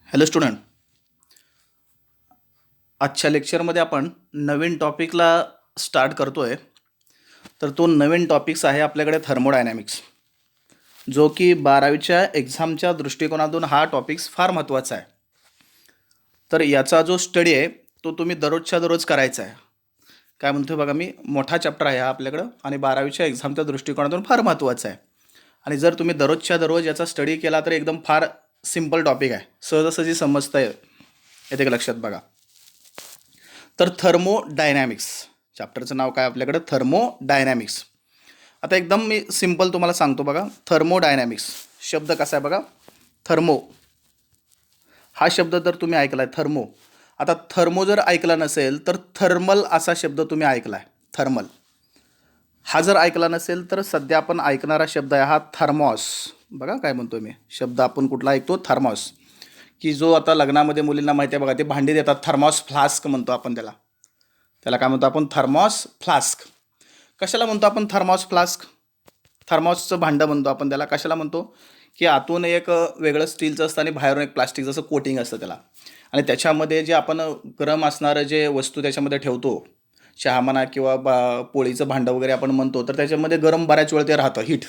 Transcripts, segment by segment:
Hello student, आजच्या लेक्चरमध्ये आपण नवीन टॉपिकला स्टार्ट करतोय. तर तो नवीन टॉपिक्स आहे आपल्याकडे थर्मोडायनॅमिक्स, जो की 12वीच्या एक्झामच्या दृष्टिकोनातून हा टॉपिक्स फार महत्त्वाचा आहे. तर याचा जो स्टडी आहे तो तुम्ही दररोजच्या दररोज करायचा आहे. काय म्हणतोय बघा, मी मोठा चॅप्टर आहे हा आपल्याकडं आणि 12वीच्या एक्झामच्या दृष्टिकोनातून फार महत्त्वाचा आहे. आणि जर तुम्ही दररोजच्या दररोज याचा स्टडी केला तर एकदम फार सिम्पल टॉपिक आहे, सहजासहजी समजता येते का लक्षात बघा. तर थर्मोडायनॅमिक्स चॅप्टरचं नाव काय आपल्याकडं, थर्मोडायनॅमिक्स. आता एकदम मी सिम्पल तुम्हाला सांगतो बघा. थर्मोडायनॅमिक्स शब्द कसा आहे बघा. थर्मो हा शब्द जर तुम्ही ऐकला आहे, थर्मो. आता थर्मो जर ऐकला नसेल तर थर्मल असा शब्द तुम्ही ऐकला आहे, थर्मल. हा जर ऐकला नसेल तर सध्या आपण ऐकणारा शब्द आहे हा थर्मॉस. बघा काय म्हणतो मी, शब्द आपण कुठला ऐकतो, थर्मॉस. की जो आता लग्नामध्ये मुलींना माहिती आहे बघा, ते भांडी देतात, थर्मॉस फ्लास्क म्हणतो आपण त्याला. त्याला काय म्हणतो आपण, थर्मॉस फ्लास्क. कशाला म्हणतो आपण थर्मॉस फ्लास्क, थर्मॉसचं भांडं म्हणतो आपण त्याला. कशाला म्हणतो की आतून एक वेगळं स्टीलचं असतं आणि बाहेरून एक प्लास्टिकचं असं कोटिंग असतं त्याला. आणि त्याच्यामध्ये जे आपण गरम असणारं जे वस्तू त्याच्यामध्ये ठेवतो, चहा म्हणा किंवा पोळीचं भांडं वगैरे आपण म्हणतो, तर त्याच्यामध्ये गरम बऱ्याच वेळ ते राहतं, हीट.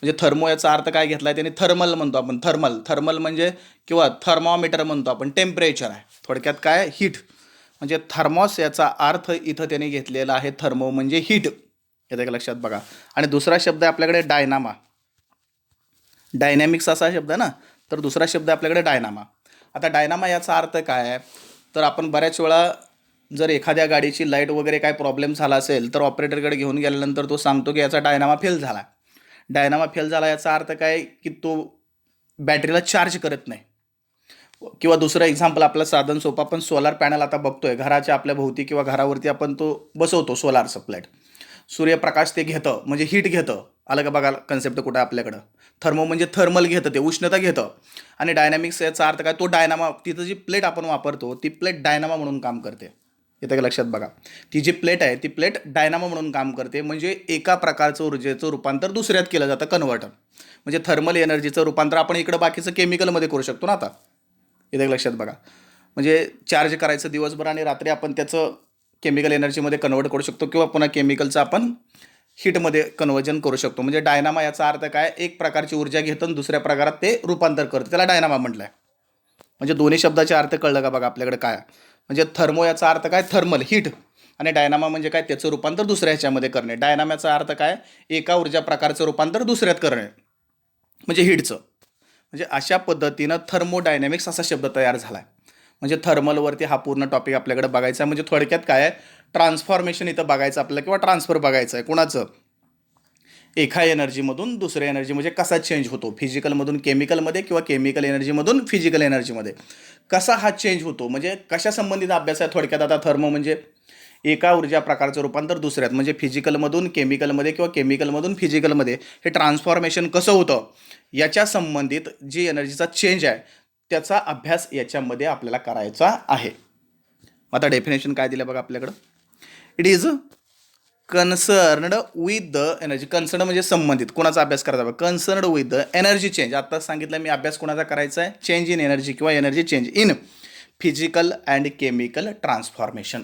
म्हणजे थर्मो याचा अर्थ काय घेतला आहे त्याने, थर्मल म्हणतो आपण. थर्मल थर्मल म्हणजे किंवा थर्मोमीटर म्हणतो आपण, टेम्परेचर आहे थोडक्यात. काय, हीट. म्हणजे थर्मॉस याचा अर्थ इथं त्याने घेतलेला आहे, थर्मो म्हणजे हीट. येतं का लक्षात बघा. आणि दुसरा शब्द आहे आपल्याकडे डायनामा. डायनॅमिक्स असा शब्द आहे ना, तर दुसरा शब्द आहे आपल्याकडे डायनामा. आता डायनामा याचा अर्थ काय आहे, तर आपण बऱ्याच वेळा जर एखाद्या गाडीची लाईट वगैरे काय प्रॉब्लेम झाला असेल तर ऑपरेटरकडे घेऊन गेल्यानंतर तो सांगतो की याचा डायनामा फेल झाला. डायनामा फेल झाला याचा अर्थ काय की तो बॅटरीला चार्ज करत नाही. किंवा दुसरं एक्झाम्पल आपलं साधन सोपं, आपण सोलार पॅनल आता बघतोय घराच्या आपल्या भोवती किंवा घरावरती आपण तो बसवतो, सोलार सप्लाईट. सूर्यप्रकाश ते घेतं म्हणजे हीट घेतं. आलं का बघा कन्सेप्ट कुठं आपल्याकडं. थर्मो म्हणजे थर्मल घेतं, ते उष्णता घेतं. आणि डायनॅमिक्स याचा अर्थ काय, तो डायनामा, तिथं जी प्लेट आपण वापरतो ती प्लेट डायनामा म्हणून काम करते. येतं का लक्षात बघा. ती जी प्लेट आहे ती प्लेट डायनामा म्हणून काम करते. म्हणजे एका प्रकारचं ऊर्जेचं रूपांतर दुसऱ्यात केलं जातं, कन्व्हर्टर. म्हणजे थर्मल एनर्जीचं रूपांतर आपण इकडं बाकीचं केमिकलमध्ये करू शकतो ना आता. इथे लक्षात बघा. म्हणजे चार्ज करायचं दिवसभर आणि रात्री आपण त्याचं केमिकल एनर्जीमध्ये कन्वर्ट करू शकतो किंवा पुन्हा केमिकलचं आपण हीटमध्ये कन्वर्जन करू शकतो. म्हणजे डायनामा याचा अर्थ काय, एक प्रकारची ऊर्जा घेतं आणि दुसऱ्या प्रकारात ते रूपांतर करतं, त्याला डायनामा म्हटलं आहे. म्हणजे दोन्ही शब्दाचे अर्थ कळलं का बघा आपल्याकडे काय. म्हणजे थर्मो याचा अर्थ काय, थर्मल हीट. आणि डायनामा म्हणजे काय, त्याचं रूपांतर दुसऱ्या ह्याच्यामध्ये करणे. डायनामाचा अर्थ काय, एका ऊर्जा प्रकारचं रूपांतर दुसऱ्यात करणे, म्हणजे हीटचं. म्हणजे अशा पद्धतीनं थर्मोडायनॅमिक्स असा शब्द तयार झाला आहे. म्हणजे थर्मलवरती हा पूर्ण टॉपिक आपल्याकडे बघायचा आहे. म्हणजे थोडक्यात काय आहे, ट्रान्सफॉर्मेशन इथं बघायचं आपल्याला किंवा ट्रान्सफर बघायचं आहे. कुणाचं, एका एनर्जीमधून दुसऱ्या एनर्जी, म्हणजे कसा चेंज होतो, फिजिकलमधून केमिकलमध्ये किंवा केमिकल एनर्जीमधून फिजिकल एनर्जीमध्ये कसा हा चेंज होतो, म्हणजे कशा संबंधित अभ्यास आहे थोडक्यात. आता थर्मो म्हणजे एका ऊर्जा प्रकारचं रूपांतर दुसऱ्यात, म्हणजे फिजिकलमधून केमिकलमध्ये किंवा केमिकलमधून फिजिकलमध्ये हे ट्रान्सफॉर्मेशन कसं होतं, याच्या संबंधित जी एनर्जीचा चेंज आहे त्याचा अभ्यास याच्यामध्ये आपल्याला करायचा आहे. आता डेफिनेशन काय दिलं बघा आपल्याकडं. It is concerned with the energy. Concern म्हणजे संबंधित, कोणाचा अभ्यास करायचा बघा, concerned with the energy change. आता सांगितलं मी अभ्यास कोणाचा करायचा आहे, चेंज इन एनर्जी किंवा energy change in physical and chemical transformation.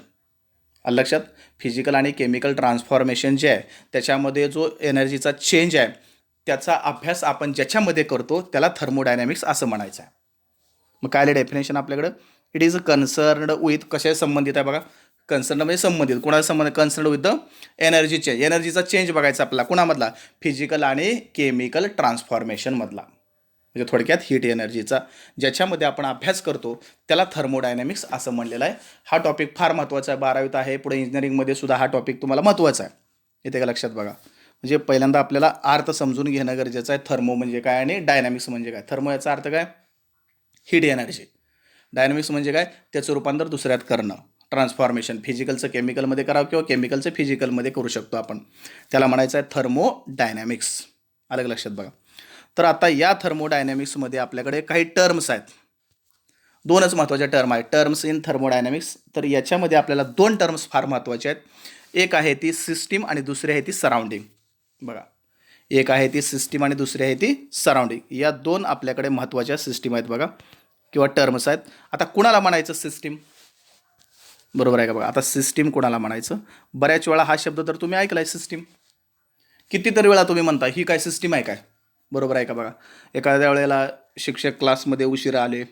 लक्षात, फिजिकल आणि केमिकल ट्रान्सफॉर्मेशन जे आहे त्याच्यामध्ये जो एनर्जीचा चेंज आहे त्याचा अभ्यास आपण ज्याच्यामध्ये करतो त्याला थर्मोडायनॅमिक्स असं म्हणायचं आहे. मग काय डेफिनेशन आपल्याकडं, इट इज कन्सर्न्ड विथ, कशा संबंधित आहे बघा, कन्सर्न म्हणजे संबंधित, कोणाला संबंधित, concerned with the energy change. एनर्जीचा चेंज बघायचा आपल्याला, कोणामधला, फिजिकल आणि केमिकल ट्रान्सफॉर्मेशनमधला. म्हणजे थोडक्यात हीट एनर्जीचा ज्याच्यामध्ये आपण अभ्यास करतो त्याला थर्मोडायनॅमिक्स असं म्हणलेलं आहे. हा टॉपिक फार महत्त्वाचा आहे, 12वीत आहे, पुढे इंजिनिअरिंगमध्ये सुद्धा हा टॉपिक तुम्हाला महत्त्वाचा आहे. येते का लक्षात बघा. म्हणजे पहिल्यांदा आपल्याला अर्थ समजून घेणं गरजेचं आहे, थर्मो म्हणजे काय आणि डायनॅमिक्स म्हणजे काय. थर्मो याचा अर्थ काय, हीट एनर्जी. डायनॅमिक्स म्हणजे काय, त्याचं रूपांतर दुसऱ्यात करणं, ट्रान्सफॉर्मेशन. फिजिकलचं केमिकलमध्ये करावं किंवा केमिकलचं फिजिकलमध्ये करू शकतो आपण, त्याला म्हणायचं आहे थर्मोडायनॅमिक्स. अलग लक्षात बघा. तर आता या थर्मोडायनॅमिक्समध्ये आपल्याकडे काही टर्म्स आहेत, दोनच महत्त्वाच्या टर्म आहेत, टर्म्स इन थर्मोडायनॅमिक्स. तर याच्यामध्ये आपल्याला दोन टर्म्स फार महत्त्वाचे आहेत. एक आहे ती सिस्टीम आणि दुसरी आहे ती सराउंडिंग. बघा, एक आहे ती सिस्टीम आणि दुसरी आहे ती सराउंडिंग. या दोन आपल्याकडे महत्त्वाच्या सिस्टीम आहेत बघा. किंवा टर्म्स आहेत. आता कुणाला म्हणायचं सिस्टीम? बरोबर आहे का बघा. आता सिस्टीम कोणाला म्हणायचं? बऱ्याच वेळा हा शब्द तर तुम्ही ऐकलाय सिस्टीम. कितीतरी वेळा तुम्ही म्हणता ही काय सिस्टीम आहे काय? बरोबर आहे का बघा. एखाद्या वेळेला शिक्षक क्लासमध्ये उशिरा आले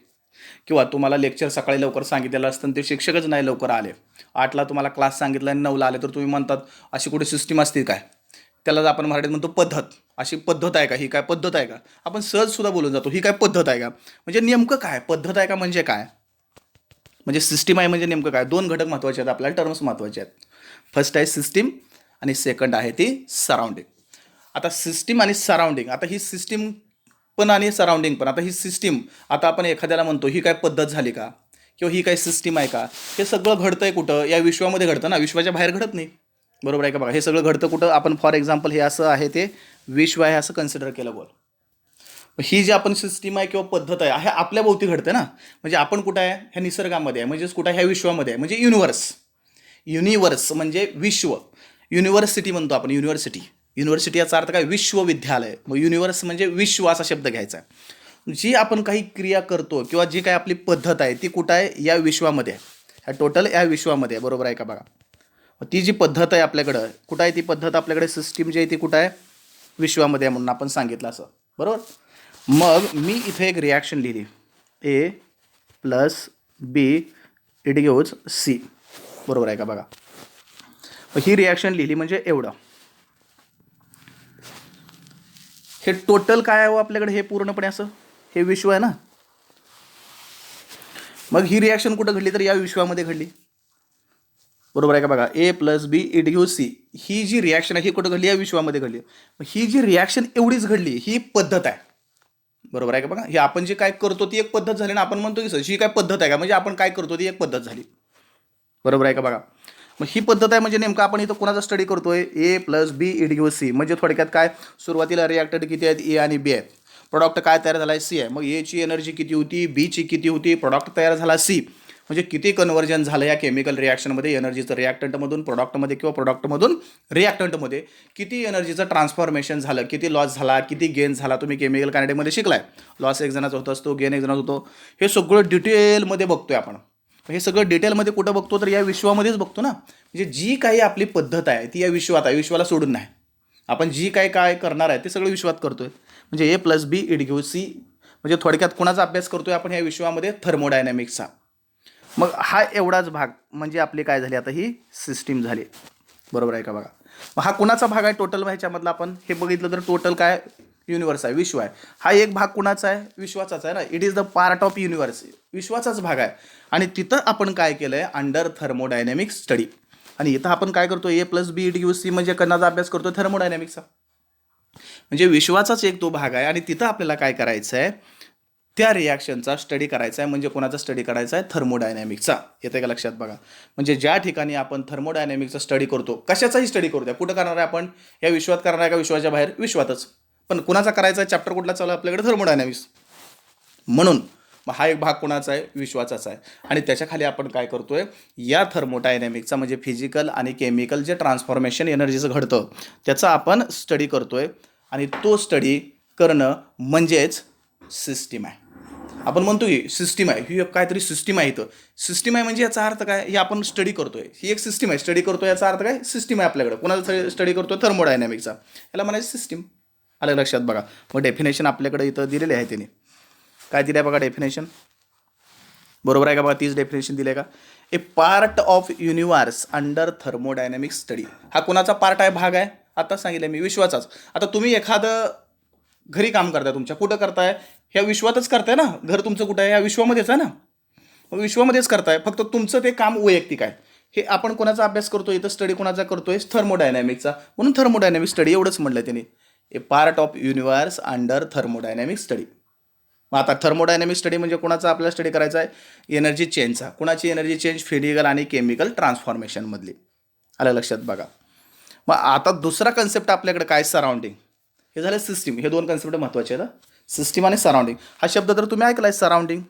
किंवा तुम्हाला लेक्चर सकाळी लवकर सांगितलेलं असतं आणि ते शिक्षकच नाही लवकर आले. 8ला तुम्हाला क्लास सांगितला आणि 9ला आले, तर तुम्ही म्हणतात अशी कुठे सिस्टीम असते काय? त्यालाच आपण मराठीत म्हणतो पद्धत. अशी पद्धत आहे का? ही काय पद्धत आहे का? आपण सहजसुद्धा बोलून जातो ही काय पद्धत आहे का? म्हणजे नेमकं काय पद्धत आहे का म्हणजे काय? म्हणजे सिस्टीम आहे म्हणजे नेमकं काय? 2 घटक महत्त्वाचे आहेत आपल्याला, टर्म्स महत्त्वाचे आहेत. फर्स्ट आहे सिस्टीम आणि सेकंड आहे ती सराउंडिंग. आता सिस्टीम आणि सराउंडिंग, आता ही सिस्टीम पण आणि सराउंडिंग पण. आता ही सिस्टीम, आता आपण एखाद्याला म्हणतो ही काय पद्धत झाली का? किंवा ही काय सिस्टीम आहे का? हे सगळं घडतंय कुठं? या विश्वामध्ये घडतं ना, विश्वाच्या बाहेर घडत नाही. बरोबर आहे का बघा. हे सगळं घडतं कुठं? आपण फॉर एक्झाम्पल हे असं आहे ते विश्व आहे असं कन्सिडर केलं बोल. ही जी आपण सिस्टीम आहे किंवा पद्धत आहे हे आपल्या भोवती घडते ना. म्हणजे आपण कुठं आहे? ह्या निसर्गामध्ये आहे, म्हणजेच कुठं ह्या विश्वामध्ये आहे, म्हणजे युनिव्हर्स. युनिव्हर्स म्हणजे विश्व. युनिव्हर्सिटी म्हणतो आपण, युनिव्हर्सिटी. युनिव्हर्सिटी याचा अर्थ काय? विश्वविद्यालय. मग युनिव्हर्स म्हणजे विश्व असा शब्द घ्यायचा आहे. जी आपण काही क्रिया करतो किंवा जी काही आपली पद्धत आहे ती कुठं आहे? या विश्वामध्ये आहे. ह्या टोटल या विश्वामध्ये आहे. बरोबर आहे का बघा. ती जी पद्धत आहे आपल्याकडं कुठं आहे? ती पद्धत आपल्याकडे सिस्टीम जी आहे ती कुठं आहे? विश्वामध्ये आहे म्हणून आपण सांगितलं असं. बरोबर. मग मी इथे एक रिॲक्शन लिहिली, A plus B it gives C. बरोबर आहे का बघा. ही रिॲक्शन लिहिली म्हणजे एवढं. हे टोटल काय आहे हो आपल्याकडे? हे पूर्णपणे असं हे विश्व आहे ना. मग ही रिॲक्शन कुठं घडली? तर या विश्वामध्ये घडली. बरोबर आहे का बघा. A plus B it gives C. ही जी रिॲक्शन आहे ही कुठं घडली? या विश्वामध्ये घडली. ही जी रिॲक्शन एवढीच घडली ही पद्धत आहे. बरोबर आहे का बघा. हे आपण जे काय करतो ती एक पद्धत झाली ना. आपण म्हणतो की सर ही काय पद्धत आहे का? म्हणजे आपण काय करतो ती एक पद्धत झाली. बरोबर आहे का बघा. मग ही पद्धत आहे म्हणजे नेमकं आपण इथं कोणाचा स्टडी करतोय? A plus B it gives C. म्हणजे थोडक्यात काय? सुरुवातीला रिॲक्टेड किती आहेत? ए आणि बी आहेत. प्रॉडक्ट काय तयार झाला आहे? सी आहे. मग एची एनर्जी किती होती? बीची किती होती? प्रॉडक्ट तयार झाला सी. म्हणजे किती कन्व्हर्जन झालं या केमिकल रिॲक्शनमध्ये एनर्जीचं, रिॲक्टंटमधून प्रॉडक्टमध्ये किंवा प्रॉडक्टमधून रिॲक्टंटमध्ये किती एनर्जीचं ट्रान्सफॉर्मेशन झालं, किती लॉस झाला, किती गेन झाला. तुम्ही केमिकल कायनेटिक्समध्ये शिकलाय. लॉस एक जणाचा होत असतो, गेन एक जणाचा होतो. हे सगळं डिटेलमध्ये बघतोय आपण. हे सगळं डिटेलमध्ये कुठं बघतो? तर या विश्वामध्येच बघतो ना. म्हणजे जी काही आपली पद्धत आहे ती या विश्वात आहे, विश्वाला सोडून नाही. आपण जी काय काय करणार आहे ते सगळं विश्वात करतोय. म्हणजे A plus B it gives C. म्हणजे थोडक्यात कुणाचा अभ्यास करतोय आपण या विश्वामध्ये? थर्मोडायनॅमिक्सचा. मग हा एवढाच भाग म्हणजे आपली काय झाली? आता ही सिस्टीम झाली. बरोबर आहे का बघा. मग हा कुणाचा भाग आहे टोटल ह्याच्यामधला? आपण हे बघितलं तर टोटल काय? युनिव्हर्स आहे, विश्व आहे. हा एक भाग कुणाचा आहे? विश्वाचाच आहे ना. It is the part of universe. विश्वाचाच भाग आहे. आणि तिथं आपण काय केलं आहे? Under thermodynamic study. आणि इथं आपण काय करतो? A plus B it gives C म्हणजे कणाचा अभ्यास करतो? थर्मोडायनॅमिक्सचा. म्हणजे विश्वाचाच एक तो भाग आहे आणि तिथं आपल्याला काय करायचं आहे? त्या रिॲक्शनचा स्टडी करायचा आहे. म्हणजे कोणाचा स्टडी करायचा आहे? थर्मोडायनॅमिक्सचा. येते का लक्षात बघा. म्हणजे ज्या ठिकाणी आपण थर्मोडायनॅमिक्सचा स्टडी करतो, कशाचाही स्टडी करतो, कुठं करणार आहे आपण? या विश्वात करणार आहे का विश्वाच्या बाहेर? विश्वातच. पण कुणाचा करायचा आहे? चॅप्टर कुठला चालू आहे आपल्याकडे? थर्मोडायनॅमिक्स. म्हणून मग हा एक भाग कोणाचा आहे? विश्वाचाच आहे. आणि त्याच्या खाली आपण काय करतोय? या थर्मोडायनॅमिक्सचा म्हणजे फिजिकल आणि केमिकल जे ट्रान्सफॉर्मेशन एनर्जीचं घडतं त्याचा आपण स्टडी करतोय. आणि तो स्टडी करणं म्हणजेच सिस्टीम आहे. आपण म्हणतो की सिस्टीम आहे, ही काहीतरी सिस्टीम आहे. इथं सिस्टीम आहे म्हणजे याचा अर्थ काय? ही आपण स्टडी करतोय, ही एक सिस्टीम आहे. स्टडी करतोय याचा अर्थ काय? सिस्टीम आहे आपल्याकडे. कोणाचा स्टडी करतोय? थर्मोडायनॅमिक्सचा. याला म्हणायचं सिस्टीम. आलं लक्षात बघा. मग डेफिनेशन आपल्याकडे इथं दिलेले आहे. त्याने काय दिलं आहे बघा डेफिनेशन. बरोबर आहे का बघा. तीच डेफिनेशन दिली आहे का? A part of universe under thermodynamic study. हा कोणाचा पार्ट आहे? भाग आहे? आता सांगितलं मी, विश्वाचाच. आता तुम्ही एखादं घरी काम करताय, तुमच्या कुठं करताय? ह्या विश्वातच करताय ना. घर तुमचं कुठं आहे? या विश्वामध्येच आहे ना. मग विश्वामध्येच करताय, फक्त तुमचं ते काम वैयक्तिक आहे. हे आपण कोणाचा अभ्यास करतोय? इथं स्टडी कोणाचा करतोय? थर्मोडायनॅमिक्सचा. म्हणून थर्मोडायनॅमिक स्टडी एवढंच म्हणलं त्यांनी. A part of universe under thermodynamic study. मग आता थर्मोडायनॅमिक स्टडी म्हणजे कोणाचा आपल्याला स्टडी करायचा आहे? एनर्जी चेंजचा. कोणाची एनर्जी चेंज? फिजिकल आणि केमिकल ट्रान्सफॉर्मेशनमधली. आलं लक्षात बघा. मग आता दुसरा कन्सेप्ट आपल्याकडे काय? सराउंडिंग. हे झालं सिस्टीम. हे 2 कन्सेप्ट महत्त्वाचे आहेत. सिस्टीम आणि सराउंडिंग. हा शब्द तर तुम्ही ऐकलाय, सराउंडिंग.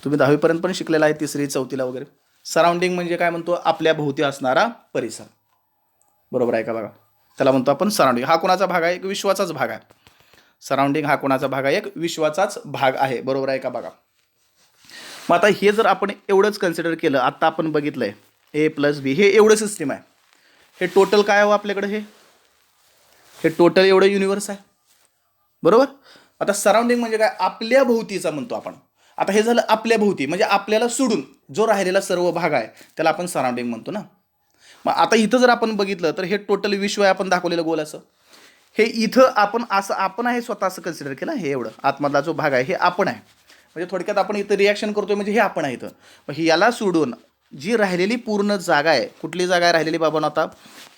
तुम्ही 10वीपर्यंत पण शिकलेला आहे, 3री 4थीला वगैरे. सराउंडिंग म्हणजे काय म्हणतो? आपल्या भोवती असणारा परिसर. बरोबर आहे का बघा. त्याला म्हणतो आपण सराउंडिंग. हा कोणाचा भाग आहे? विश्वाचाच भाग आहे. सराउंडिंग हा कोणाचा भाग आहे? एक विश्वाचाच भाग आहे. बरोबर आहे का बघा. मग आता हे जर आपण एवढंच कन्सिडर केलं, आत्ता आपण बघितलंय A+B हे एवढं सिस्टीम आहे. हे टोटल काय हो आपल्याकडे? हे टोटल एवढं युनिवर्स आहे. बरोबर. आता सराउंडिंग म्हणजे काय? आपल्या भोवतीचा म्हणतो आपण. आता हे झालं आपल्या भोवती, म्हणजे आपल्याला सोडून जो राहिलेला सर्व भाग आहे त्याला आपण सराउंडिंग म्हणतो ना. मग आता इथं जर आपण बघितलं तर हे टोटल विश्व आहे आपण दाखवलेलं गोल असं. हे इथं आपण आहे स्वतः असं कन्सिडर केलं. हे एवढं आतमधला जो भाग आहे हे आपण आहे. म्हणजे थोडक्यात आपण इथं रिॲक्शन करतोय म्हणजे हे आपण आहे इथं. मग याला सोडून जी राहिलेली पूर्ण जागा आहे, कुठली जागा आहे राहिलेली बाबा? आता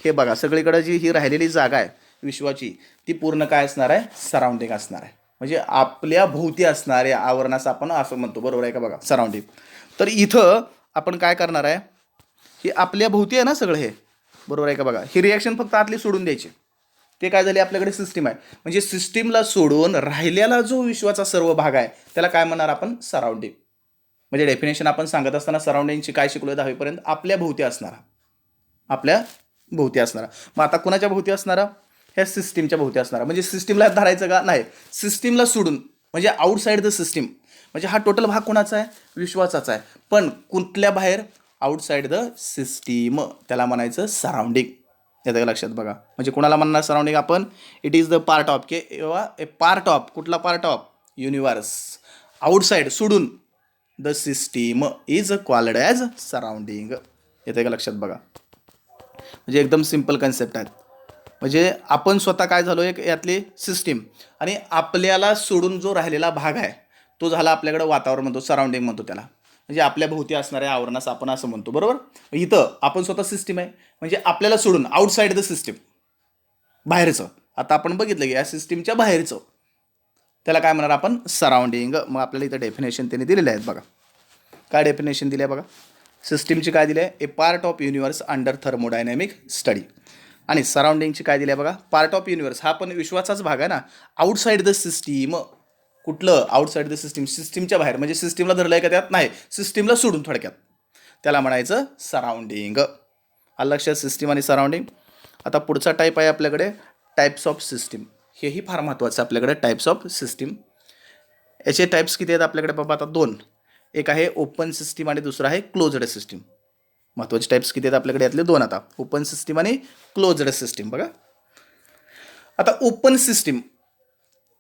हे बघा, सगळीकडे जी ही राहिलेली जागा आहे विश्वाची, ती पूर्ण काय असणार आहे? सराउंडिंग असणार आहे. म्हणजे आपल्या भोवती असणाऱ्या आवरणास आपण असं म्हणतो. बरोबर आहे का बघा, सराउंडिंग. तर इथं आपण काय करणार आहे? हे आपल्या भोवती आहे ना सगळं हे. बरोबर आहे का बघा. ही रिॲक्शन फक्त आतली सोडून द्यायची. ते काय झाले? आपल्याकडे सिस्टीम आहे. म्हणजे सिस्टीमला सोडून राहिलेला जो विश्वाचा सर्व भाग आहे त्याला काय म्हणणार आपण? सराउंडिंग. म्हणजे डेफिनेशन आपण सांगत असताना सराउंडिंगची काय शिकलो 10वीपर्यंत? आपल्या भोवती असणारा. आपल्या भोवती असणारा. मग आता कुणाच्या भोवती असणारा? ह्या सिस्टीमच्या भोवती असणारा. म्हणजे सिस्टीमला धरायचं का? नाही, सिस्टीमला सोडून, म्हणजे आउटसाईड द सिस्टीम. म्हणजे हा टोटल भाग कोणाचा आहे? विश्वाचाच आहे. पण कुठल्या बाहेर? Outside the system. त्याला म्हणायचं सराउंडिंग. येतं लक्षात बघा. म्हणजे कोणाला म्हणणार सराउंडिंग आपण? It is the part of किंवा ए पार्ट ऑफ. कुठला पार्ट ऑफ? युनिवर्स. आउटसाईड सोडून the system is called as surrounding. येतं का लक्षात बघा. म्हणजे एकदम सिम्पल कन्सेप्ट आहेत. म्हणजे आपण स्वतः काय झालो? एक यातली सिस्टीम, आणि आपल्याला सोडून जो राहिलेला भाग आहे तो झाला आपल्याकडे वातावरण म्हणतो, सराउंडिंग म्हणतो त्याला. म्हणजे आपल्या भोवती असणाऱ्या आवरणास आपण असं म्हणतो. बरोबर. इथं आपण स्वतः सिस्टीम आहे, म्हणजे आपल्याला सोडून आउटसाईड द सिस्टीम, बाहेरचं. आता आपण बघितलं की या सिस्टीमच्या बाहेरचं त्याला काय म्हणणार आपण? सराउंडिंग. मग आपल्याला इथं डेफिनेशन त्यांनी दिलेले आहेत बघा. काय डेफिनेशन दिली आहे बघा? सिस्टीमची काय दिली आहे? A part of universe under thermodynamic study. आणि सराउंडिंगची काय दिली आहे बघा? पार्ट ऑफ युनिवर्स हा पण विश्वाचाच भाग आहे ना. Outside the system. कुठलं? Outside the system. सिस्टीमच्या बाहेर, म्हणजे सिस्टीमला धरलं आहे का त्यात? नाही, सिस्टीमला सोडून थोडक्यात. त्याला म्हणायचं सराउंडिंग. आलं लक्षात? सिस्टीम आणि सराउंडिंग. आता पुढचा टाईप आहे आपल्याकडे टाईप्स ऑफ सिस्टीम. हेही फार महत्त्वाचं आपल्याकडे, टाईप्स ऑफ सिस्टीम. याचे टाईप्स किती आहेत आपल्याकडे बाबा? आता दोन. एक आहे ओपन सिस्टीम आणि दुसरं आहे क्लोज्ड सिस्टीम. महत्त्वाचे टाईप्स किती आहेत आपल्याकडे? यातले दोन. आता ओपन सिस्टीम आणि क्लोज्ड सिस्टीम बघा. आता ओपन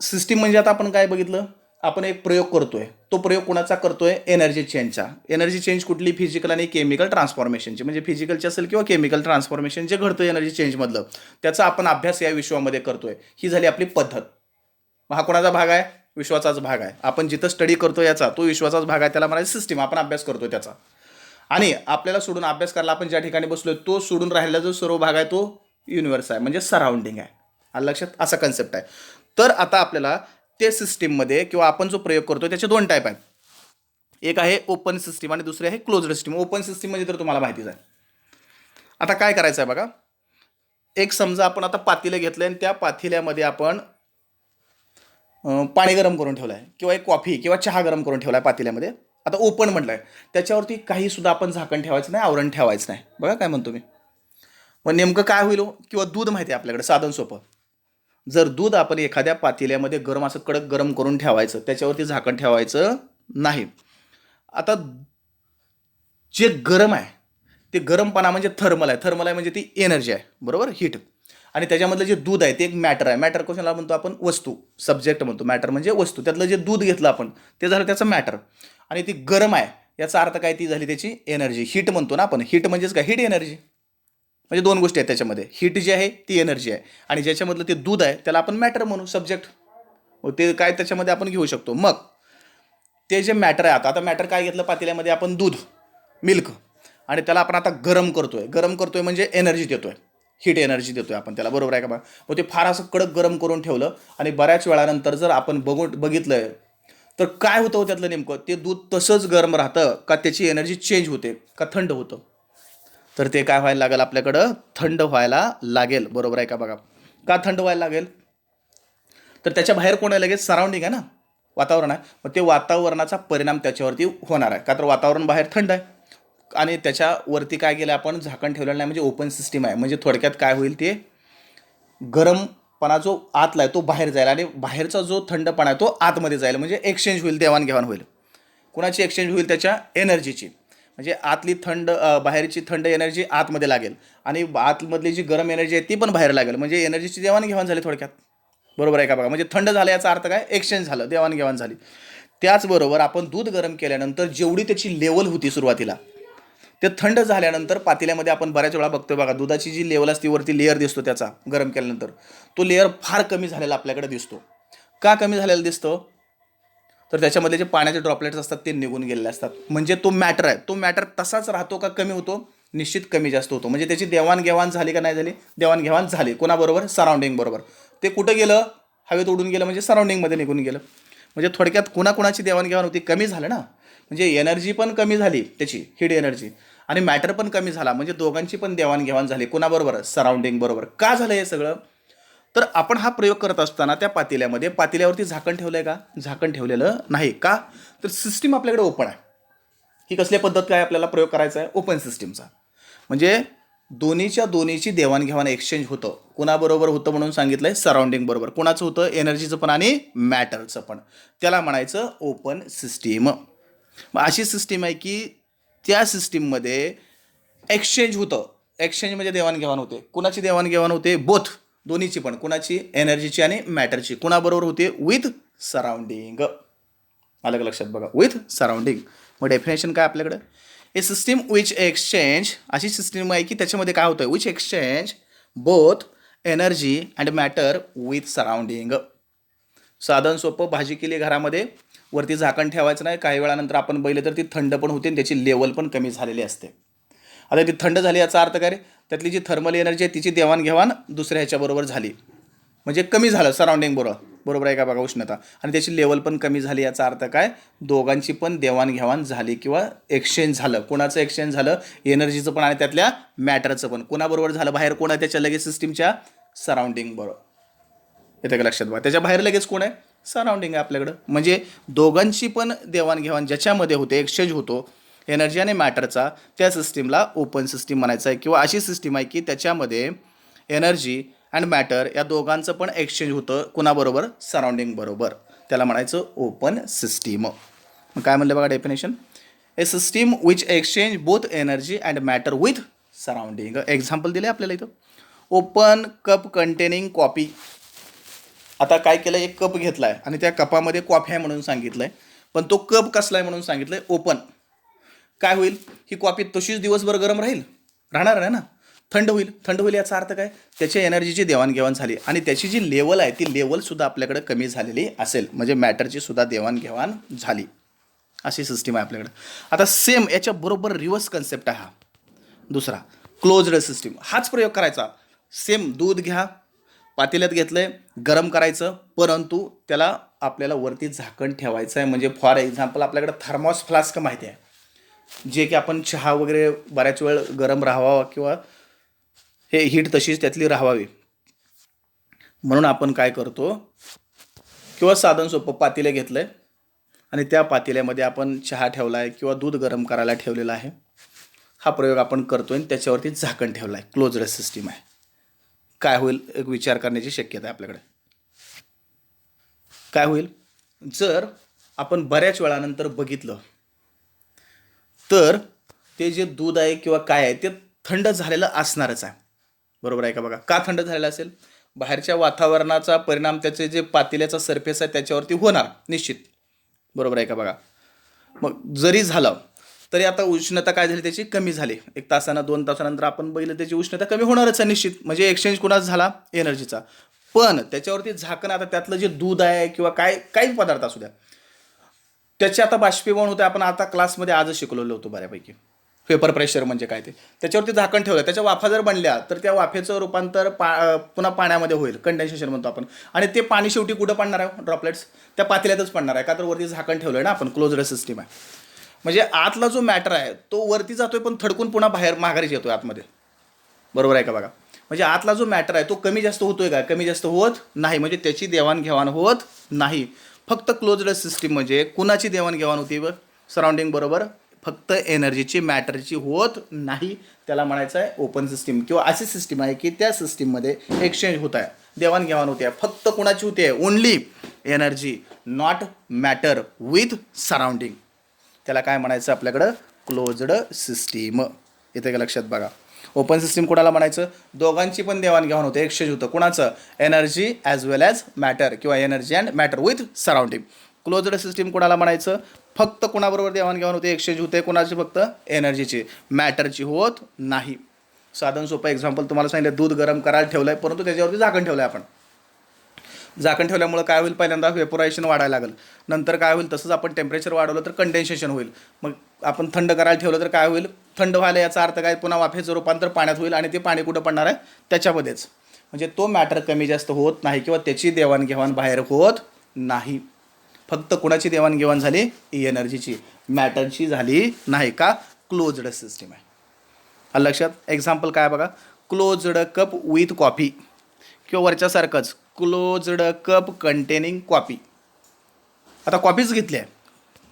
सिस्टीम म्हणजे आता आपण काय बघितलं? आपण एक प्रयोग करतोय. तो प्रयोग कोणाचा करतोय? एनर्जी चेंजचा. एनर्जी चेंज कुठली? फिजिकल आणि केमिकल ट्रान्सफॉर्मेशनची. म्हणजे फिजिकलची असेल किंवा केमिकल ट्रान्सफॉर्मेशन जे घडतं एनर्जी चेंजमधलं, त्याचा आपण अभ्यास या विश्वामध्ये करतोय. ही झाली आपली पद्धत. हा कोणाचा भाग आहे? विश्वाचाच भाग आहे. आपण जिथं स्टडी करतो याचा तो विश्वाचाच भाग आहे, त्याला म्हणायचं सिस्टीम. आपण अभ्यास करतोय त्याचा. आणि आपल्याला सोडून अभ्यास करायला आपण ज्या ठिकाणी बसलोय तो सोडून राहिलेला जो सर्व भाग आहे तो युनिवर्स आहे, म्हणजे सराउंडिंग आहे. आलं लक्षात? असा कन्सेप्ट आहे. तर आता आपल्याला ते सिस्टीममध्ये किंवा आपण जो प्रयोग करतो त्याचे दोन टाईप आहेत. एक आहे ओपन सिस्टीम आणि दुसरी आहे क्लोज्ड सिस्टीम. ओपन सिस्टीम म्हणजे तर तुम्हाला माहितीच आहे. आता काय करायचं आहे बघा. एक समजा आपण आता पातेलं घेतलं आणि त्या पातेल्यामध्ये आपण पाणी गरम करून ठेवलं आहे, किंवा एक कॉफी किंवा चहा गरम करून ठेवला आहे पातेल्यामध्ये. आता ओपन म्हटलं आहे, त्याच्यावरती काहीसुद्धा आपण झाकण ठेवायचं नाही, आवरण ठेवायचं नाही. बघा काय म्हणतो मी. मग नेमकं काय होईल? किंवा दूध माहिती आहे आपल्याकडे, साधन सोपं. जर दूध आपण एखाद्या पातेल्यामध्ये गरम असं कडक गरम करून ठेवायचं, त्याच्यावरती झाकण ठेवायचं नाही. आता जे गरम आहे ते गरमपणा म्हणजे थर्मल आहे. थर्मल आहे म्हणजे ती एनर्जी आहे. बरोबर, हीट. आणि त्याच्यामधलं जे दूध आहे ते एक मॅटर आहे. मॅटर कशाला म्हणतो आपण? वस्तू. सब्जेक्ट म्हणतो. मॅटर म्हणजे वस्तू. त्यातलं जे दूध घेतलं आपण ते झालं त्याचं मॅटर. आणि ती गरम आहे याचा अर्थ काय? ती झाली त्याची एनर्जी. हीट म्हणतो ना आपण. हीट म्हणजेच काय? Heat energy. म्हणजे दोन गोष्टी आहेत त्याच्यामध्ये. हीट जी आहे ती एनर्जी आहे, आणि ज्याच्यामधलं ते दूध आहे त्याला आपण मॅटर म्हणू, सब्जेक्ट. ते काय त्याच्यामध्ये आपण घेऊ शकतो. मग ते जे मॅटर आहे, आता मॅटर काय घेतलं पातेल्यामध्ये आपण? दूध, मिल्क. आणि त्याला आपण आता गरम करतोय म्हणजे एनर्जी देतोय, हीट एनर्जी देतोय आपण त्याला. बरोबर आहे का बा? मग ते फार असं कडक गरम करून ठेवलं आणि बऱ्याच वेळानंतर जर आपण बघितलं तर काय होतं त्यातलं नेमकं? ते दूध तसंच गरम राहतं का त्याची एनर्जी चेंज होते का थंड होतं? तर ते काय व्हायला लागेल आपल्याकडं? थंड व्हायला लागेल. बरोबर आहे का बघा? का थंड व्हायला लागेल? तर त्याच्या बाहेर कोण आहे? लगेच सराउंडिंग आहे ना, वातावरण आहे. मग ते वातावरणाचा परिणाम त्याच्यावरती होणार आहे. का तर वातावरण बाहेर थंड आहे आणि त्याच्यावरती काय केलं आपण? झाकण ठेवलेलं नाही, म्हणजे ओपन सिस्टीम आहे. म्हणजे थोडक्यात काय होईल? ते गरम थंडपणा जो आतला आहे तो बाहेर जाईल आणि बाहेरचा जो थंडपणा आहे तो आतमध्ये जाईल, म्हणजे एक्सचेंज होईल, देवाणघेवाण होईल. कुणाची एक्सचेंज होईल? त्याच्या एनर्जीची. म्हणजे आतली बाहेरची थंड एनर्जी आतमध्ये लागेल आणि आतमधली जी गरम एनर्जी आहे ती पण बाहेर लागेल, म्हणजे एनर्जीची देवाणघेवाण झाली थोडक्यात. बरोबर आहे का बघा? म्हणजे थंड झालं याचा अर्थ काय? एक्सचेंज झालं, देवाणघेवाण झाली. त्याचबरोबर आपण दूध गरम केल्यानंतर जेवढी त्याची लेवल होती सुरुवातीला, ते थंड झाल्यानंतर पातेल्यामध्ये आपण बऱ्याच वेळा बघतोय बघा, दुधाची जी लेवल असते वरती लेअर दिसतो त्याचा गरम केल्यानंतर, तो लेअर फार कमी झालेला आपल्याकडे दिसतो. का कमी झालेला दिसतो? तर त्याच्यामधले जे पाण्याचे ड्रॉपलेट्स असतात ते निघून गेलेले असतात. म्हणजे तो मॅटर आहे, तो मॅटर तसाच राहतो का कमी होतो? निश्चित कमी जास्त होतो. म्हणजे त्याची देवाणघेवाण झाली का नाही झाली? देवाणघेवाण झाली. कोणाबरोबर? सराउंडिंग बरोबर. ते कुठं गेलं? हवेत उडून गेलं, म्हणजे सराउंडिंगमध्ये निघून गेलं. म्हणजे थोडक्यात कुणाकुणाची देवाणघेवाण होती? कमी झालं ना. म्हणजे एनर्जी पण कमी झाली त्याची, हीट एनर्जी, आणि मॅटर पण कमी झाला. म्हणजे दोघांची पण देवाणघेवाण झाली. कोणाबरोबर? सराउंडिंग बरोबर. का झालं हे सगळं? तर आपण हा प्रयोग करत असताना त्या पातेल्यावरती झाकण ठेवलंय का? झाकण ठेवलेलं नाही. का? तर सिस्टीम आपल्याकडे ओपन आहे. ही कसल्या पद्धत काय आपल्याला प्रयोग करायचा आहे? ओपन सिस्टीमचा. म्हणजे दोन्हीची देवाणघेवाण एक्सचेंज होतं. कुणाबरोबर होतं म्हणून सांगितलंय? सराउंडिंग बरोबर. कुणाचं होतं? एनर्जीचं पण आणि मॅटरचं पण. त्याला म्हणायचं ओपन सिस्टीम. मग अशी सिस्टीम आहे की त्या सिस्टीममध्ये एक्सचेंज होतं. एक्सचेंज म्हणजे देवाणघेवाण होते. कुणाची देवाणघेवाण होते? बोथ, दोन्हीची पण. कुणाची? एनर्जीची आणि मॅटरची. कुणाबरोबर होते? With surrounding. अलग लक्षात बघा, विथ सराउंडिंग. मग डेफिनेशन काय आपल्याकडे? ए सिस्टीम विच एक्सचेंज, अशी सिस्टीम आहे की त्याच्यामध्ये काय होतं? Which exchange both energy and matter with surrounding. साधन सोपं. भाजी केली घरामध्ये, वरती झाकण ठेवायचं नाही. काही वेळानंतर आपण बघितलं तर ती थंड पण होते आणि त्याची लेवल पण कमी झालेली असते. आता ती थंड झाली याचा अर्थ काय रे? त्यातली जी थर्मल एनर्जी आहे तिची देवाणघेवाण दुसऱ्या ह्याच्याबरोबर झाली, म्हणजे कमी झालं सराउंडिंग बरोबर. बरोबर आहे का बघा? उष्णता, आणि त्याची लेवल पण कमी झाली याचा अर्थ काय? दोघांची पण देवाणघेवाण झाली किंवा एक्सचेंज झालं. कोणाचं एक्सचेंज झालं? एनर्जीचं पण आणि त्यातल्या मॅटरचं पण. कोणाबरोबर झालं? बाहेर कोण आहे त्याच्या लगेच? सिस्टीमच्या सराउंडिंग बरोबर. येते का लक्षात बघा? त्याच्या बाहेर लगेच कोण आहे? सराउंडिंग आहे आपल्याकडं. म्हणजे दोघांची पण देवाणघेवाण ज्याच्यामध्ये होते, एक्सचेंज होतो एनर्जी आणि मॅटरचा, त्या सिस्टीमला ओपन सिस्टीम म्हणायचं आहे. किंवा अशी सिस्टीम आहे की त्याच्यामध्ये एनर्जी अँड मॅटर या दोघांचं पण एक्सचेंज होतं. कुणाबरोबर? सराउंडिंग बरोबर. त्याला म्हणायचं ओपन सिस्टीम. मग काय म्हणलं बघा definition? A system which exchange both energy and matter with surrounding. Example दिले आपल्याला इथं. Open cup containing coffee. आता काय केलं? एक कप घेतलाय आणि त्या कपामध्ये कॉफी आहे म्हणून सांगितलंय, पण तो कप कसला आहे म्हणून सांगितलंय? ओपन. काय होईल? ही कॉफी तशीच दिवसभर गरम राहील? राहणार नाही ना. थंड होईल. थंड होईल याचा अर्थ काय? त्याच्या एनर्जीची देवाणघेवाण झाली आणि त्याची जी लेवल आहे ती लेवलसुद्धा आपल्याकडे कमी झालेली असेल, म्हणजे मॅटरची सुद्धा देवाणघेवाण झाली. अशी सिस्टीम आहे आपल्याकडे. आता सेम याच्या बरोबर रिव्हर्स कन्सेप्ट आहे हा दुसरा, क्लोज्ड सिस्टीम. हाच प्रयोग करायचा. सेम दूध घ्या, पातेल्यात घेतलंय, गरम करायचं, परंतु त्याला आपल्याला वरती झाकण ठेवायचं आहे. म्हणजे फॉर एक्झाम्पल आपल्याकडे थर्मॉस फ्लास्क माहिती आहे, जे की आपण चहा वगैरे बऱ्याच वेळ गरम राहावा किंवा हे हीट तशीच त्यातली राहावी म्हणून आपण काय करतो? किंवा साधन सोपं पातेलं घेतलंय आणि त्या पातेल्यामध्ये आपण चहा ठेवला आहे किंवा दूध गरम करायला ठेवलेला आहे. हा प्रयोग आपण करतोय आणि त्याच्यावरती झाकण ठेवलं आहे. क्लोज्ड सिस्टीम आहे. काय होईल? एक विचार करण्याची शक्यता आहे आपल्याकडे. काय होईल जर आपण बऱ्याच वेळानंतर बघितलं तर ते जे दूध आहे किंवा काय आहे ते थंड झालेलं असणारच आहे. बरोबर आहे का बघा? का थंड झालेलं असेल? बाहेरच्या वातावरणाचा परिणाम त्याचे जे पातेल्याचा सरफेस आहे त्याच्यावरती होणार निश्चित. बरोबर आहे का बघा? मग जरी झालं तरी आता उष्णता काय झाली त्याची? कमी झाली. 1 तासानं 2 तासानंतर आपण बघितलं त्याची उष्णता कमी होणारच आहे निश्चित. म्हणजे एक्सचेंज कोणाचा झाला? एनर्जीचा. पण त्याच्यावरती झाकण, आता त्यातलं जे दूध आहे किंवा काय काही पदार्थ असू द्या त्याचे आता बाष्पीभवन होते. आपण आता क्लासमध्ये आजच शिकलेलो होतो बऱ्यापैकी. पेपर प्रेशर म्हणजे काय ते. त्याच्यावरती झाकण ठेवलं, त्याच्या वाफा जर बनल्या तर त्या वाफेचं रूपांतर पुन्हा पाण्यामध्ये होईल, कंडेन्सेशन म्हणतो आपण. आणि ते पाणी शेवटी कुठं पडणार आहे? ड्रॉपलेट्स त्या पातेल्यातच पडणार आहे. का तर वरती झाकण ठेवलं आहे ना आपण. क्लोज्ड सिस्टीम आहे. म्हणजे आतला जो मॅटर आहे तो वरती जातोय पण थडकून पुन्हा बाहेर माघारीच येतोय आतमध्ये. बरोबर आहे का बघा? म्हणजे आतला जो मॅटर आहे तो कमी जास्त होतोय का? कमी जास्त होत नाही. म्हणजे त्याची देवाणघेवाण होत नाही. फक्त क्लोज्ड सिस्टीम म्हणजे कुणाची देवाणघेवाण होती? सराउंडिंग बरोबर. फक्त एनर्जीची, मॅटरची होत नाही. त्याला म्हणायचं आहे ओपन सिस्टीम. किंवा अशी सिस्टीम आहे की त्या सिस्टीममध्ये एक्सचेंज होत आहे. देवाणघेवाण होते आहे. फक्त कुणाची होते आहे? Only energy, not matter with surrounding. त्याला काय म्हणायचं आपल्याकडं? Closed system. येते का लक्षात? बघा, ओपन सिस्टीम कोणाला म्हणायचं? दोघांची पण देवाणघेवाण होते, एक्सचेंज होतं. कुणाचं? एनर्जी ॲज वेल ॲज मॅटर किंवा energy and matter with surrounding. Closed system कोणाला म्हणायचं? फक्त कोणाबरोबर देवाणघेवाण होते, एक्सचेंज होते? कोणाची? फक्त एनर्जीची, मॅटरची होत नाही. साधन सोपं एक्झाम्पल तुम्हाला सांगितलं, दूध गरम करायला ठेवलं आहे, परंतु त्याच्यावरती झाकण ठेवलं आहे आपण. झाकण ठेवल्यामुळे काय होईल? पहिल्यांदा वेपोरायशन वाढायला लागेल, नंतर काय होईल? तसंच आपण टेम्परेचर वाढवलं तर कंडेन्सेशन होईल. मग आपण थंड करायला ठेवलं तर काय होईल? थंड व्हायला, याचा अर्थ काय? पुन्हा वाफेचं रूपांतर पाण्यात होईल आणि ते पाणी कुठं पडणार आहे? त्याच्यामध्येच. म्हणजे तो मॅटर कमी जास्त होत नाही किंवा त्याची देवाणघेवाण बाहेर होत नाही. फक्त कुणाची देवाणघेवाण झाली? एनर्जीची, मॅटरची झाली नाही. का? क्लोज्ड सिस्टीम आहे. लक्षात? एक्झाम्पल काय बघा, क्लोज्ड कप विथ कॉफी किंवा वरच्यासारखंच क्लोज्ड कप कंटेनिंग कॉफी. आता कॉफीच घेतली आहे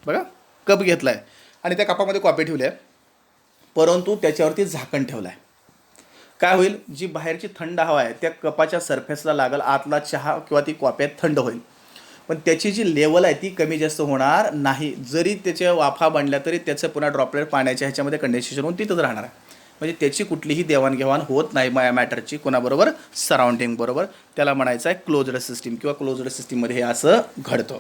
बघा, कप घेतला आहे आणि त्या कपामध्ये कॉफी ठेवली आहे, परंतु त्याच्यावरती झाकण ठेवलं आहे. काय होईल? जी बाहेरची थंड हवा आहे त्या कपाच्या सरफेसला लागल, आतला चहा किंवा ती कॉफी थंड होईल, पण त्याची जी लेवल आहे ती कमी जास्त होणार नाही. जरी त्याच्या वाफा बनल्या तरी त्याचं पुन्हा ड्रॉपलेट पाण्याच्या ह्याच्यामध्ये कंडेन्सेशन होऊन तिथंच राहणार आहे. म्हणजे त्याची कुठलीही देवाणघेवाण होत नाही मॅटरची कोणाबरोबर? सराउंडिंग बरोबर. त्याला म्हणायचं आहे क्लोज्ड सिस्टीम किंवा क्लोज्ड सिस्टीममध्ये हे असं घडतं.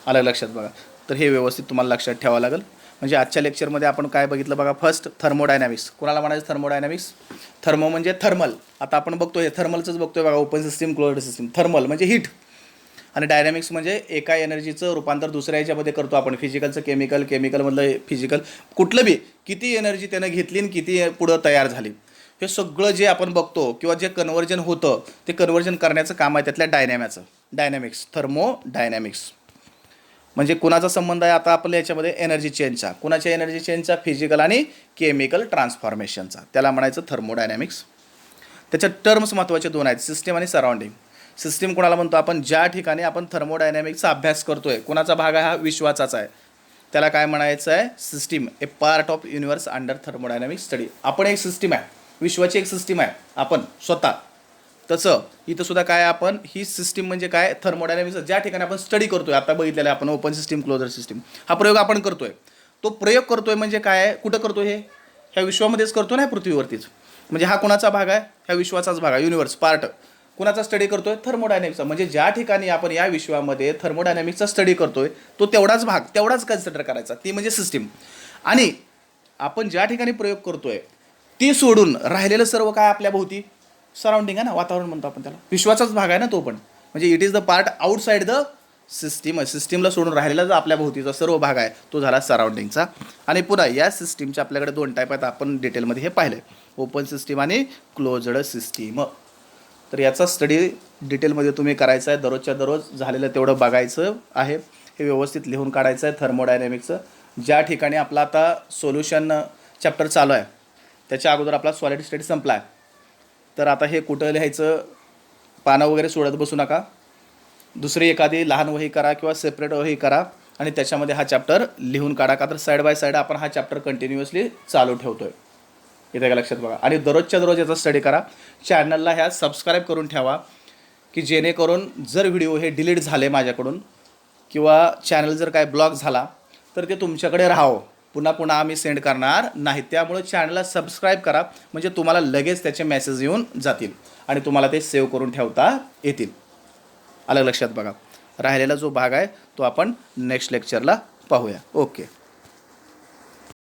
आलं लक्षात? बघा, तर हे व्यवस्थित तुम्हाला लक्षात ठेवावं लागेल. म्हणजे आजच्या लेक्चरमध्ये आपण काय बघितलं बघा, फर्स्ट थर्मोडायनॅमिक्स. कोणाला म्हणायचं? थर्मोडायनॅमिक्स. थर्मो म्हणजे थर्मल. आता आपण बघतोय थर्मलचंच बघतोय बघा, open system, closed system. Thermal म्हणजे हीट आणि डायनॅमिक्स म्हणजे एका एनर्जीचं रूपांतर दुसऱ्या याच्यामध्ये करतो आपण. फिजिकलचं केमिकल, केमिकलमधलं फिजिकल, कुठलं बी किती एनर्जी त्यानं घेतली आणि किती पुढं तयार झाली, हे सगळं जे आपण बघतो किंवा जे कन्व्हर्जन होतं ते कन्व्हर्जन करण्याचं काम आहे त्यातल्या डायनॅमिक्स, थर्मोडायनॅमिक्स. म्हणजे कुणाचा संबंध आहे आता आपल्या याच्यामध्ये? एनर्जी चेंजचा. कुणाच्या एनर्जी चेंजचा? फिजिकल आणि केमिकल ट्रान्सफॉर्मेशनचा. त्याला म्हणायचं थर्मोडायनॅमिक्स. त्याच्या टर्म्स महत्त्वाचे दोन आहेत, सिस्टीम आणि सराउंडिंग. सिस्टीम कोणाला म्हणतो आपण? ज्या ठिकाणी आपण थर्मोडायनॅमिक्सचा अभ्यास करतोय. कोणाचा भाग आहे? हा विश्वाचाच आहे. त्याला काय म्हणायचं आहे? System. A part of universe under thermodynamics study. आपण एक सिस्टीम आहे, विश्वाची एक सिस्टीम आहे आपण स्वतः. तसं इथं सुद्धा काय? आपण ही सिस्टीम म्हणजे काय? थर्मोडायनॅमिक्स ज्या ठिकाणी आपण स्टडी करतोय, आता बघितलेलं आहे आपण ओपन सिस्टीम, क्लोजर सिस्टीम. हा प्रयोग आपण करतोय. तो प्रयोग करतोय म्हणजे काय? कुठं करतोय? हे ह्या विश्वामध्येच करतो ना, पृथ्वीवरतीच. म्हणजे हा कोणाचा भाग आहे? ह्या विश्वाचाच भाग आहे, युनिवर्स पार्ट. कुणाचा स्टडी करतोय? थर्मोडायनॅमिक्सचा. म्हणजे ज्या ठिकाणी आपण या विश्वामध्ये थर्मोडायनॅमिक्सचा स्टडी करतोय तो तेवढाच भाग, तेवढाच कन्सिडर करायचा, ती म्हणजे सिस्टीम. आणि आपण ज्या ठिकाणी प्रयोग करतोय ती सोडून राहिलेलं सर्व काय आपल्या भोवती? सराउंडिंग आहे ना, वातावरण म्हणतो आपण त्याला. विश्वाचाच भाग आहे ना तो पण. म्हणजे it is the part outside the system. सिस्टीमला सोडून राहिलेला जो आपल्या भोवतीचा सर्व भाग आहे तो झाला सराउंडिंगचा. आणि पुन्हा या सिस्टीमचे आपल्याकडे दोन टाईप आहेत, आपण डिटेलमध्ये हे पाहिलं, ओपन सिस्टीम आणि क्लोज्ड सिस्टीम. तर याचा स्टडी डिटेलमध्ये तुम्ही करायचा आहे. दररोजच्या दररोज झालेलं तेवढं बघायचं आहे, हे व्यवस्थित लिहून काढायचं आहे थर्मोडायनॅमिक्सचं. ज्या ठिकाणी आपला आता सोल्युशन चॅप्टर चालू आहे त्याच्या अगोदर आपला सॉलिड स्टेट संपला आहे. तर आता हे कुठं लिहायचं? पानं वगैरे सोडत बसू नका. दुसरी एखादी लहान वही करा किंवा सेपरेट वही करा आणि त्याच्यामध्ये हा चॅप्टर लिहून काढा. का तर साईड बाय साईड आपण हा चॅप्टर कंटिन्युअसली चालू ठेवतोय. येते का लक्षात? बघा, आणि दररोजच्या दररोज याचा स्टडी करा. चॅनलला ह्या सबस्क्राईब करून ठेवा की जेणेकरून जर व्हिडिओ हे डिलीट झाले माझ्याकडून किंवा चॅनल जर काय ब्लॉक झाला तर ते तुमच्याकडे राहावं, पुन्हा पुन्हा आम्ही सेंड करणार नाही. त्यामुळे चॅनलला सबस्क्राईब करा, म्हणजे तुम्हाला लगेच त्याचे मेसेज येऊन जातील आणि तुम्हाला ते सेव्ह करून ठेवता येतील. आलं लक्षात? बघा, राहिलेला जो भाग आहे तो आपण नेक्स्ट लेक्चरला पाहूया. ओके.